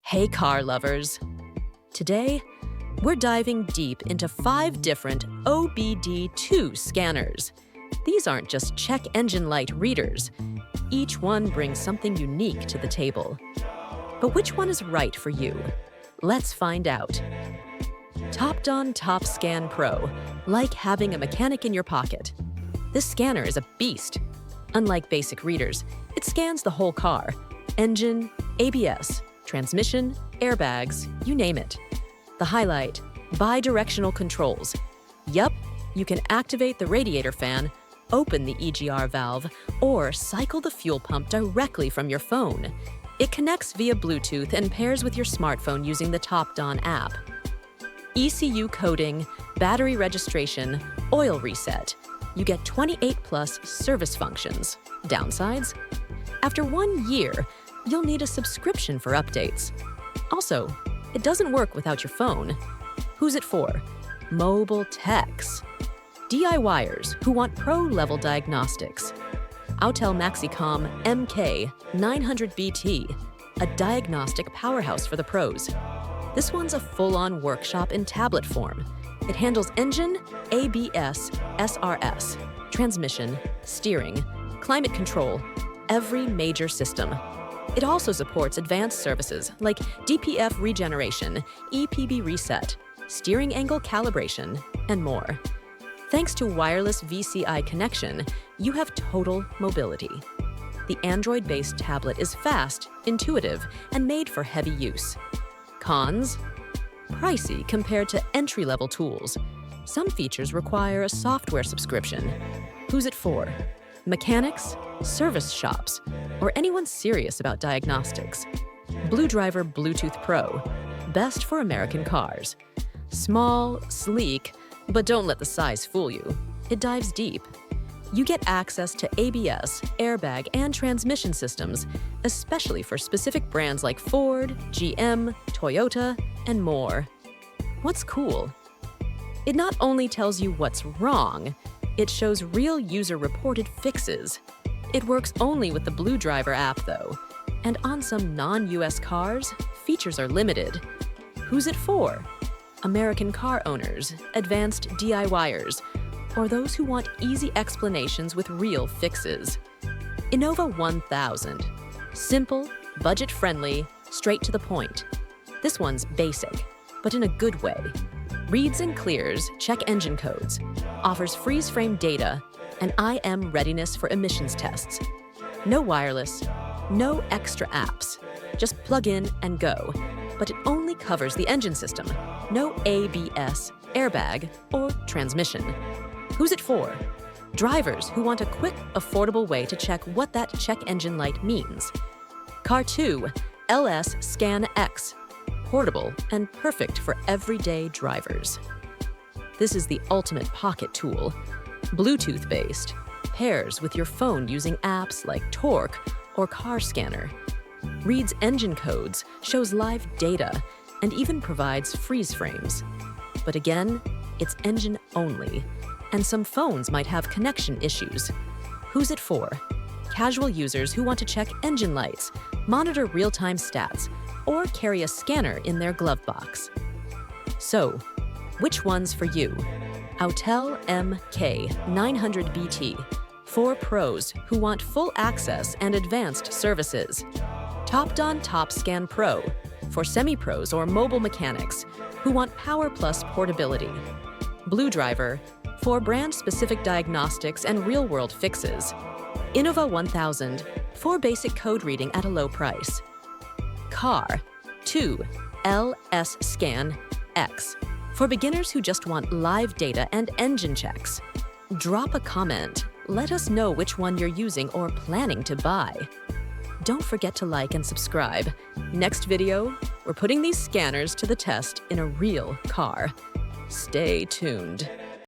Hey car lovers! Today, we're diving deep into 5 different OBD2 scanners. These aren't just check engine light readers. Each one brings something unique to the table. But which one is right for you? Let's find out. Topdon Top Scan Pro, like having a mechanic in your pocket. This scanner is a beast. Unlike basic readers, it scans the whole car: engine, ABS, transmission, airbags, you name it. The highlight: bi-directional controls. Yup, you can activate the radiator fan, open the EGR valve, or cycle the fuel pump directly from your phone. It connects via Bluetooth and pairs with your smartphone using the Topdon app. ECU coding, battery registration, oil reset. You get 28+ service functions. Downsides? After 1 year, you'll need a subscription for updates. Also, it doesn't work without your phone. Who's it for? Mobile techs. DIYers who want pro-level diagnostics. Autel MaxiCOM MK900BT, a diagnostic powerhouse for the pros. This one's a full-on workshop in tablet form. It handles engine, ABS, SRS, transmission, steering, climate control, every major system. It also supports advanced services like DPF regeneration, EPB reset, steering angle calibration, and more. Thanks to wireless VCI connection, you have total mobility. The Android-based tablet is fast, intuitive, and made for heavy use. Cons? Pricey compared to entry-level tools. Some features require a software subscription. Who's it for? Mechanics, service shops, or anyone serious about diagnostics. BlueDriver Bluetooth Pro, best for American cars. Small, sleek, but don't let the size fool you. It dives deep. You get access to ABS, airbag, and transmission systems, especially for specific brands like Ford, GM, Toyota, and more. What's cool? It not only tells you what's wrong, it shows real user-reported fixes. It works only with the BlueDriver app, though, and on some non-US cars, features are limited. Who's it for? American car owners, advanced DIYers, or those who want easy explanations with real fixes. Innova 1000. Simple, budget-friendly, straight to the point. This one's basic, but in a good way. Reads and clears check engine codes, offers freeze-frame data, and IM readiness for emissions tests. No wireless, no extra apps. Just plug in and go. But it only covers the engine system. No ABS, airbag, or transmission. Who's it for? Drivers who want a quick, affordable way to check what that check engine light means. Car 2, LS Scan X. Portable and perfect for everyday drivers. This is the ultimate pocket tool. Bluetooth-based, pairs with your phone using apps like Torque or Car Scanner. Reads engine codes, shows live data, and even provides freeze frames. But again, it's engine only, and some phones might have connection issues. Who's it for? Casual users who want to check engine lights, monitor real-time stats, or carry a scanner in their glove box. So, which one's for you? Autel MK900BT, for pros who want full access and advanced services. Topdon Top Scan Pro, for semi-pros or mobile mechanics who want power plus portability. BlueDriver, for brand-specific diagnostics and real-world fixes. Innova 1000, for basic code reading at a low price. Car 2, LS Scan X, for beginners who just want live data and engine checks. Drop a comment. Let us know which one you're using or planning to buy. Don't forget to like and subscribe. Next video, we're putting these scanners to the test in a real car. Stay tuned.